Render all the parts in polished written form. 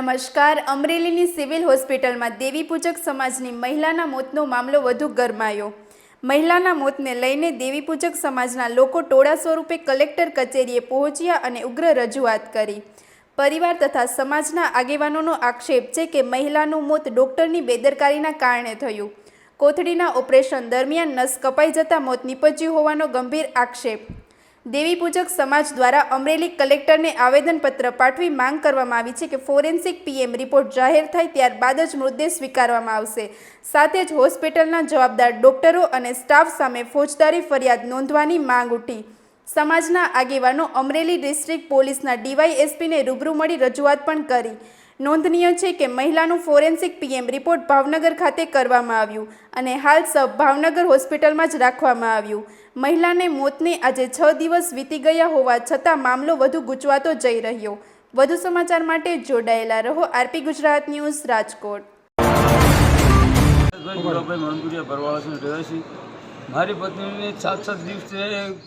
નમસ્કાર. અમરેલીની સિવિલ હોસ્પિટલમાં દેવી પૂજક સમાજની મહિલાના મોતનો મામલો વધુ ગરમાયો. મહિલાના મોતને લઈને દેવી પૂજક સમાજના લોકો ટોળા સ્વરૂપે કલેક્ટર કચેરીએ પહોંચ્યા અને ઉગ્ર રજૂઆત કરી. પરિવાર તથા સમાજના આગેવાનોનો આક્ષેપ છે કે મહિલાનું મોત ડોક્ટરની બેદરકારીના કારણે થયું. કોથળીના ઓપરેશન દરમિયાન નસ કપાઈ જતા મોત નીપજ્યું હોવાનો ગંભીર આક્ષેપ. દેવી પૂજક સમાજ દ્વારા અમરેલી કલેક્ટરને આવેદનપત્ર પાઠવી માંગ કરવામાં આવી છે કે ફોરેન્સિક પીએમ રિપોર્ટ જાહેર થાય ત્યારબાદ જ મૃતદેહ સ્વીકારવામાં આવશે. સાથે જ હોસ્પિટલના જવાબદાર ડોક્ટરો અને સ્ટાફ સામે ફોજદારી ફરિયાદ નોંધવાની માંગ ઉઠી. સમાજના આગેવાનો અમરેલી ડિસ્ટ્રિક્ટ પોલીસના ડીવાયએસપીને રૂબરૂ મળી રજૂઆત પણ કરી. નોંધનીય છે કે મહિલાનું ફોરેન્સિક પીએમ રિપોર્ટ ભાવનગર ખાતે કરવામાં આવ્યું અને હાલ સબ ભાવનગર હોસ્પિટલમાં જ રાખવામાં આવ્યું. મહિલાને મોતને આજે 6 દિવસ વીતી ગયા હોવા છતાં મામલો વધુ ગૂંચવાતો જઈ રહ્યો. વધુ સમાચાર માટે જોડાયેલા રહો આરપી ગુજરાત ન્યૂઝ, રાજકોટ. મારી પત્નીને 7 દિવસે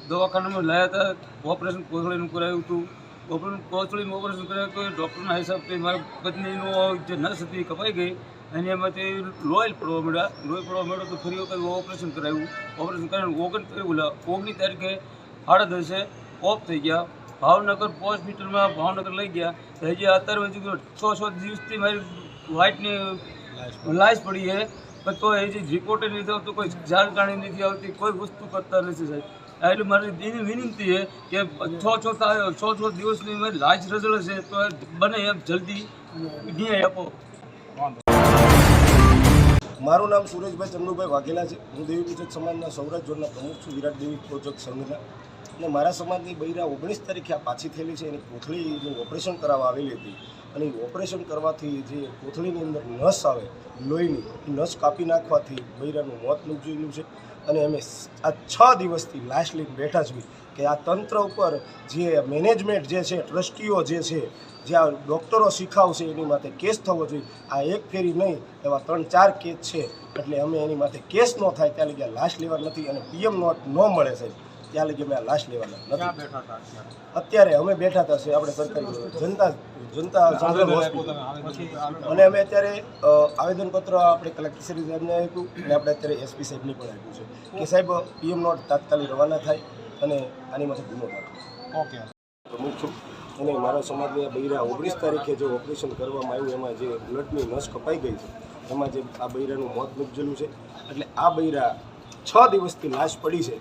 દવાખાનામાં લાયા હતા. ઓપરેશન કોથળીનું કરાયું હતું. કોથળીનું ઓપરેશન કરાયું તો ડૉક્ટરના હિસાબથી મારી પત્નીનું જે નસ હતી કપાઈ ગઈ અને એમાંથી લોહી પડવા મળ્યો તો ફરી વખત ઓપરેશન કરાવ્યું. ઓપરેશન કરાવીને 19 તારીખે 10:30 ઓફ થઈ ગયા. ભાવનગર હોસ્પિટલમાં ભાવનગર લઈ ગયા. હજી અત્યારે હજી 6 દિવસથી મારી વાઇટની લાશ પડી છે, પણ તો હજી રિપોર્ટ નથી આવતો, કોઈ જાણકારી નથી આવતી, કોઈ વસ્તુ કરતા નથી સાહેબ. એટલે મારી એની વિનંતી છે કે 6 દિવસની મારી લાશ રજળ છે તો બને એમ જલ્દી ન્યાય આપો. મારું નામ સુરેશભાઈ ચંદુભાઈ વાઘેલા છે. હું દેવી પૂજક સમાજના સૌરાષ્ટ્ર ઝોનના પ્રમુખ છું, વિરાટ દેવી પૂજક સંઘના. અને મારા સમાજની બૈરા 19 તારીખે આ પાછી થયેલી છે. એની કોથળીનું ઓપરેશન કરાવવા આવેલી હતી અને એ ઓપરેશન કરવાથી જે કોથળીની અંદર નસ આવે લોહીની, એ નસ કાપી નાખવાથી બૈરાનું મોત નીપજેલું છે. અને અમે આ 6 દિવસથી લાશ લઈને બેઠા છીએ કે આ તંત્ર ઉપર જે મેનેજમેન્ટ જે છે, ટ્રસ્ટીઓ જે છે, જે આ ડૉક્ટરો શીખાવશે એની માથે કેસ થવો જોઈએ. આ એક ફેરી નહીં, એવા 3-4 કેસ છે. એટલે અમે એની માથે કેસ ન થાય ત્યાં લગી લાશ લેવા નથી અને પીએમ નોટ ન મળે સાહેબ ત્યાં લગી અમે આ લાશ લેવાના નથી. અત્યારે અમે બેઠા હતા છે આપણે સરકારી જનતા જનરલ હોસ્પિટલ અને અમે અત્યારે આવેદનપત્ર આપણે કલેક્ટર સાહેબને આપ્યું અને આપણે અત્યારે એસપી સાહેબને પણ આપ્યું છે કે સાહેબ પીએમ નોટ તાત્કાલિક રવાના થાય અને આની માટે ગુનો દાખલ. ઓકે, પ્રમુખ છું અને મારા સમાજની બૈરા 19 તારીખે જે ઓપરેશન કરવામાં આવ્યું એમાં જે બ્લડની નસ કપાઈ ગઈ છે એમાં જે આ બૈરાનું મોત નીપજેલું છે. એટલે આ બૈરા 6 દિવસથી લાશ પડી છે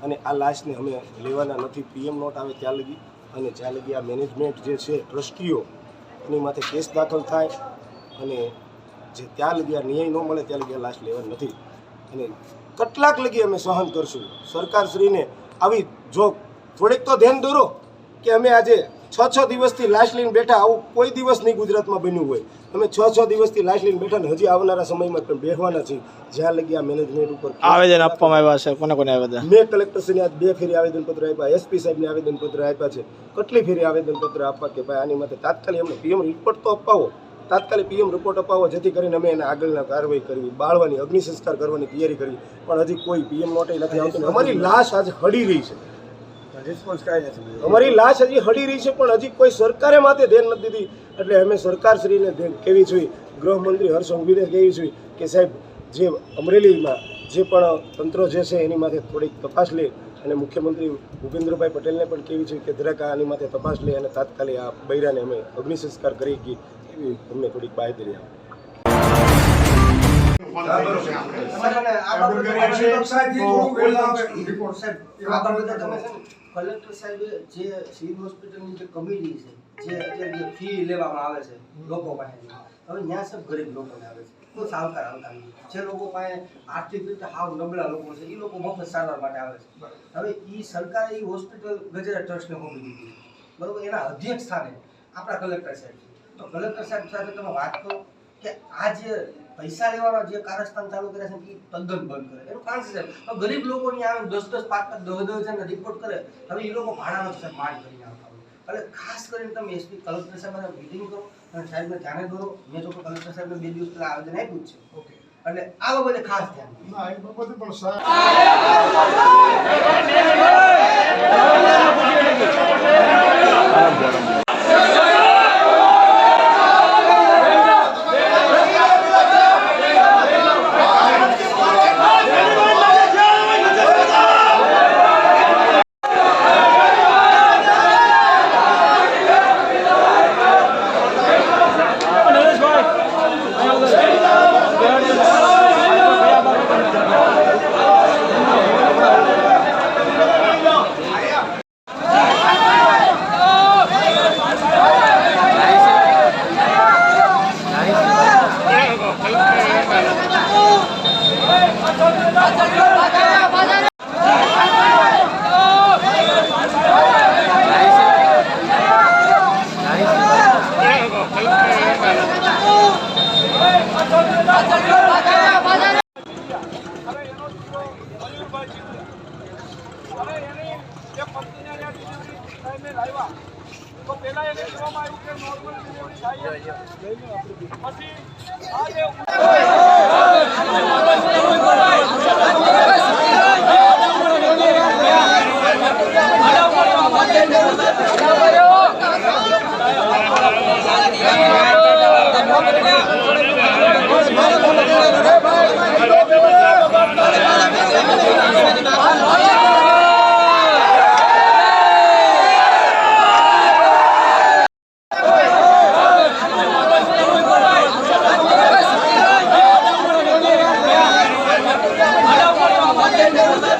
અને આ લાશને અમે લેવાના નથી પીએમ નોટ આવે ત્યાં લગી. અને જ્યાં લગી આ મેનેજમેન્ટ જે છે, ટ્રસ્ટીઓ, એની માથે કેસ દાખલ થાય અને જે ત્યાં લગી આ ન્યાય ન મળે ત્યાં લગી આ લાશ લેવા નથી. અને કેટલાક લગી અમે સહન કરશું. સરકારશ્રીને આવી જો થોડીક તો ધ્યાન દોરો કે અમે આજે 6 દિવસથી લાશ લઈને બેઠા, આવું કોઈ દિવસ નહીં ગુજરાતમાં બન્યું હોય. અમે 6 દિવસથી લાશ લઈને બેઠા ને હજી આવનારા સમયમાં પણ બેસવાના છીએ જ્યાં લગી આ મેનેજમેન્ટ ઉપર આવેદન આપવામાં આવ્યા છે. કોને આવેદન? મેં કલેક્ટરશ્રીને આજ 2 ફેરી આવેદનપત્ર આપ્યા, એસપી સાહેબને આવેદનપત્ર આપ્યા છે. કેટલી ફેરી આવેદનપત્ર આપવા કે ભાઈ આની માટે તાત્કાલિક અમને પીએમ રિપોર્ટ તો અપાવો, તાત્કાલિક પીએમ રિપોર્ટ અપાવો જેથી કરીને અમે એને આગળના કાર્યવાહી કરવી, બાળવાની, અગ્નિ સંસ્કાર કરવાની તૈયારી કરવી. પણ હજી કોઈ પીએમ નોટે નથી આવતું. અમારી લાશ આજે હડી રહી છે, અમારી લાશ હજી હડી રહી છે પણ હજી કોઈ સરકારે માથે ધ્યાન નથી દીધી. એટલે અમે સરકારશ્રીને કહેવી જોઈએ, ગૃહમંત્રી હર્ષ સંઘવીને કહેવી જોઈએ કે સાહેબ જે અમરેલીમાં જે પણ તંત્ર જે છે એની માથે થોડીક તપાસ લે અને મુખ્યમંત્રી ભૂપેન્દ્રભાઈ પટેલને પણ કહેવી જોઈએ કે જરાક આની માથે તપાસ લે અને તાત્કાલિક આ બૈરાને અમે અગ્નિ સંસ્કાર કરી ગઈ એવી અમને થોડીક બાંયધરી આપે. કલેક્ટર સાહેબે જે સિવિલ હોસ્પિટલની જે કમિટી છે, જે અત્યારે ફી લેવામાં આવે છે લોકો પાસેથી, હવે ત્યાં સબ ગરીબ લોકોને આવે છે, કોઈ સાવકાર આવતા નથી. જે લોકો પાસે આર્થિક રીતે હાવ નબળા લોકો છે એ લોકો મફત સારવાર માટે આવે છે. હવે એ સરકારે એ હોસ્પિટલ ગજેરા ટ્રસ્ટને સોંપી દીધી, બરાબર. એના અધ્યક્ષ સ્થાને આપણા કલેક્ટર સાહેબ છે. તો કલેક્ટર સાહેબ સાથે તમે વાત કરો કે આ જે પૈસા લેવાના જે કારસ્તાન ચાલુ કર્યા છે એ તદ્દન બંધ કરે. એનું કારણ છે સાહેબ ગરીબ લોકોની આવે 10-10, 5-5, 10-10 રિપોર્ટ કરે. હવે એ લોકો ભાડાનો સાહેબ માંડ કરીને આવતા હોય. એટલે ખાસ કરીને તમે એસપી કલેક્ટર સાહેબ મિટિંગ કરો અને સાહેબને ધ્યાને દોરો. મેં જો કલેક્ટર સાહેબને 2 દિવસ પહેલા આવેદન આપ્યું છે. ઓકે, એટલે આ બાબતે ખાસ ધ્યાન રવિભાઈ ચીકુ અને એની જે પત્નીને ત્યાં ડિલિવરી ટાઈમે લાવ્યા તો પહેલાં એને કહેવામાં આવ્યું કે નોર્મલ ડિલિવરી થાય પછી આ જે Ada